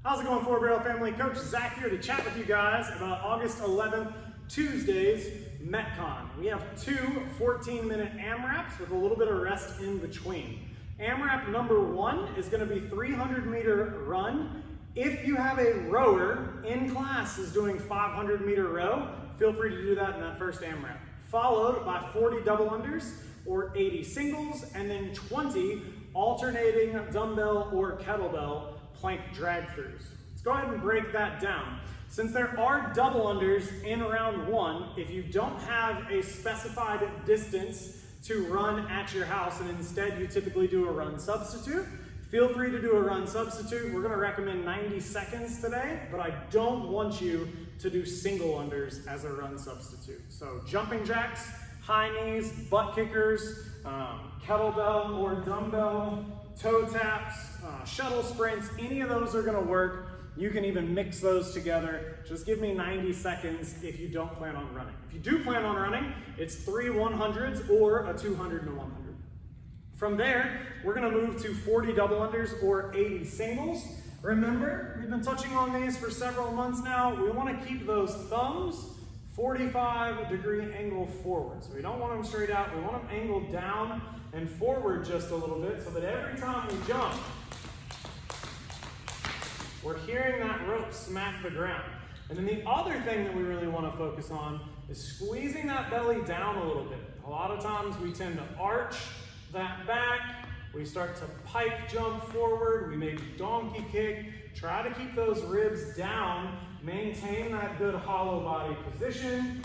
How's it going, Four Barrel family? Coach Zach here to chat with you guys about August 11th, Tuesday's Metcon. We have two 14-minute AMRAPs with a little bit of rest in between. AMRAP number one is going to be 300-meter run. If you have a rower in class is doing 500-meter row, feel free to do that in that first AMRAP. Followed by 40 double unders or 80 singles, and then 20 alternating dumbbell or kettlebell plank drag throughs. Let's go ahead and break that down. Since there are double unders in round one, if you don't have a specified distance to run at your house and instead you typically do a run substitute, feel free to do a run substitute. We're going to recommend 90 seconds today, but I don't want you to do single unders as a run substitute. So jumping jacks, high knees, butt kickers, kettlebell or dumbbell, toe taps, shuttle sprints, any of those are going to work. You can even mix those together. Just give me 90 seconds if you don't plan on running. If you do plan on running, it's 3 100s or a 200 to 100. From there, we're going to move to 40 double unders or 80 singles. Remember, we've been touching on these for several months now. We want to keep those thumbs 45-degree angle forward. So we don't want them straight out. We want them angled down and forward just a little bit so that every time we jump, we're hearing that rope smack the ground. And then the other thing that we really want to focus on is squeezing that belly down a little bit. A lot of times we tend to arch that back. We start to pike jump forward. We maybe donkey kick. Try to keep those ribs down. Maintain that good hollow body position.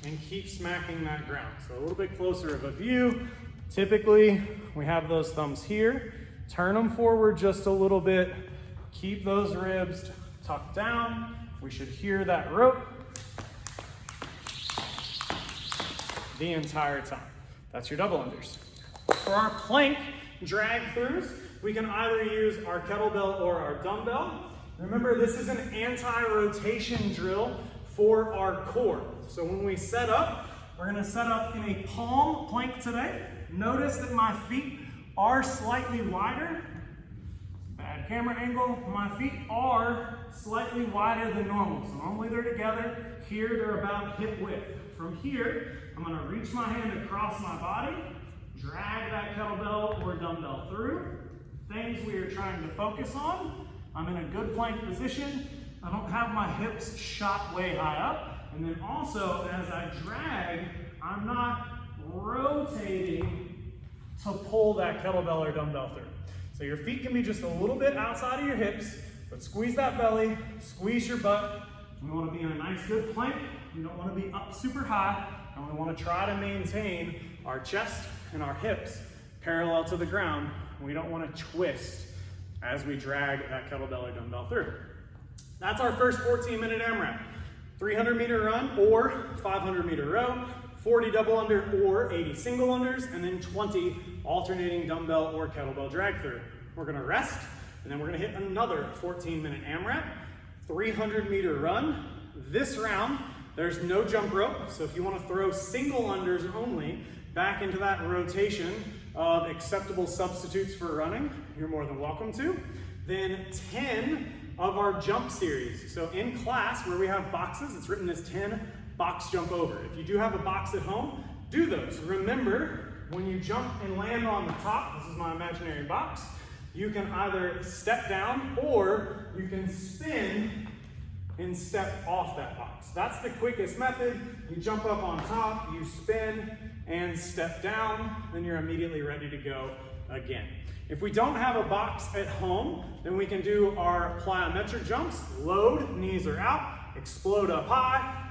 And keep smacking that ground. So a little bit closer of a view. Typically, we have those thumbs here. Turn them forward just a little bit. Keep those ribs tucked down. We should hear that rope the entire time. That's your double unders. For our plank drag throughs, we can either use our kettlebell or our dumbbell. Remember, this is an anti-rotation drill for our core. So when we set up, we're gonna set up in a palm plank today. Notice that my feet are slightly wider. Bad camera angle. My feet are slightly wider than normal. So normally they're together. Here they're about hip width. From here, I'm gonna reach my hand across my body, drag that kettlebell or dumbbell through. Things we are trying to focus on. I'm in a good plank position. I don't have my hips shot way high up. And then also, as I drag, I'm not rotating to pull that kettlebell or dumbbell through. So your feet can be just a little bit outside of your hips, but squeeze that belly, squeeze your butt. We want to be in a nice good plank. We don't want to be up super high, and we want to try to maintain our chest and our hips parallel to the ground. We don't want to twist as we drag that kettlebell or dumbbell through. That's our first 14-minute AMRAP. 300-meter run or 500-meter row, 40 double under or 80 single unders, and then 20 alternating dumbbell or kettlebell drag through. We're gonna rest, and then we're gonna hit another 14-minute AMRAP, 300-meter run. This round, there's no jump rope, so if you wanna throw single unders only back into that rotation of acceptable substitutes for running, you're more than welcome to. Then 10 of our jump series. So in class where we have boxes, it's written as 10 box jump over. If you do have a box at home, do those. Remember, when you jump and land on the top, this is my imaginary box, you can either step down or you can spin and step off that box. That's the quickest method. You jump up on top, you spin and step down, then you're immediately ready to go again. If we don't have a box at home, then we can do our plyometric jumps. Load, knees are out, explode up high,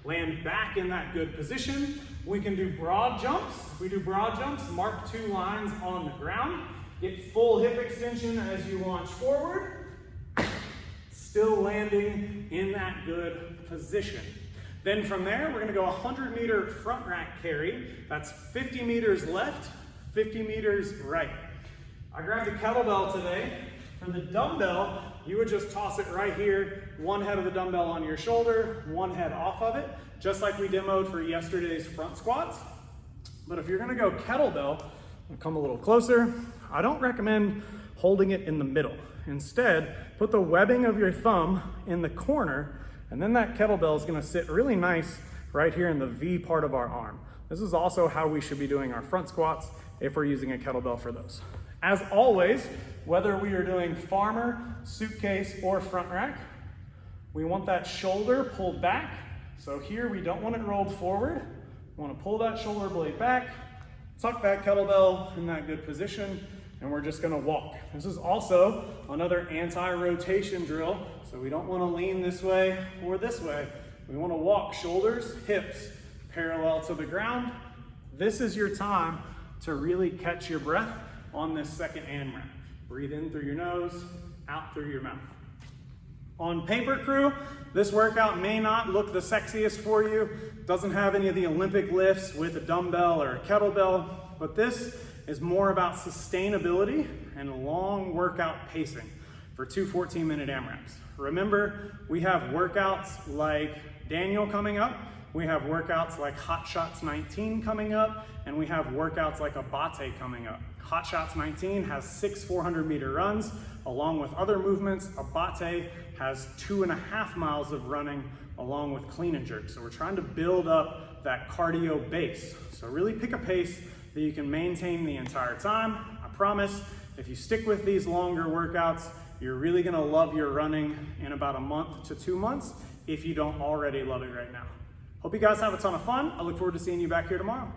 land back in that good position. We can do broad jumps. If we do broad jumps, mark 2 lines on the ground. Get full hip extension as you launch forward, still landing in that good position. Then from there, we're gonna go 100-meter front rack carry. That's 50 meters left, 50 meters right. I grabbed a kettlebell today. For the dumbbell, you would just toss it right here, one head of the dumbbell on your shoulder, one head off of it, just like we demoed for yesterday's front squats. But if you're gonna go kettlebell, come a little closer, I don't recommend holding it in the middle. Instead, put the webbing of your thumb in the corner, and then that kettlebell is gonna sit really nice right here in the V part of our arm. This is also how we should be doing our front squats if we're using a kettlebell for those. As always, whether we are doing farmer, suitcase, or front rack, we want that shoulder pulled back. So here we don't want it rolled forward. We want to pull that shoulder blade back, tuck that kettlebell in that good position, and we're just going to walk. This is also another anti-rotation drill, so we don't want to lean this way or this way. We want to walk shoulders, hips parallel to the ground. This is your time to really catch your breath on this second AMRAP. Breathe in through your nose, out through your mouth. On paper crew, this workout may not look the sexiest for you. Doesn't have any of the Olympic lifts with a dumbbell or a kettlebell, but this is more about sustainability and long workout pacing for two 14-minute AMRAPs. Remember, we have workouts like Daniel coming up, we have workouts like Hot Shots 19 coming up, and we have workouts like Abate coming up. Hot Shots 19 has 6 400-meter runs, along with other movements. Abate has 2.5 miles of running, along with clean and jerk. So we're trying to build up that cardio base. So really pick a pace that you can maintain the entire time. I promise, if you stick with these longer workouts, you're really gonna love your running in about a month to 2 months, if you don't already love it right now. Hope you guys have a ton of fun. I look forward to seeing you back here tomorrow.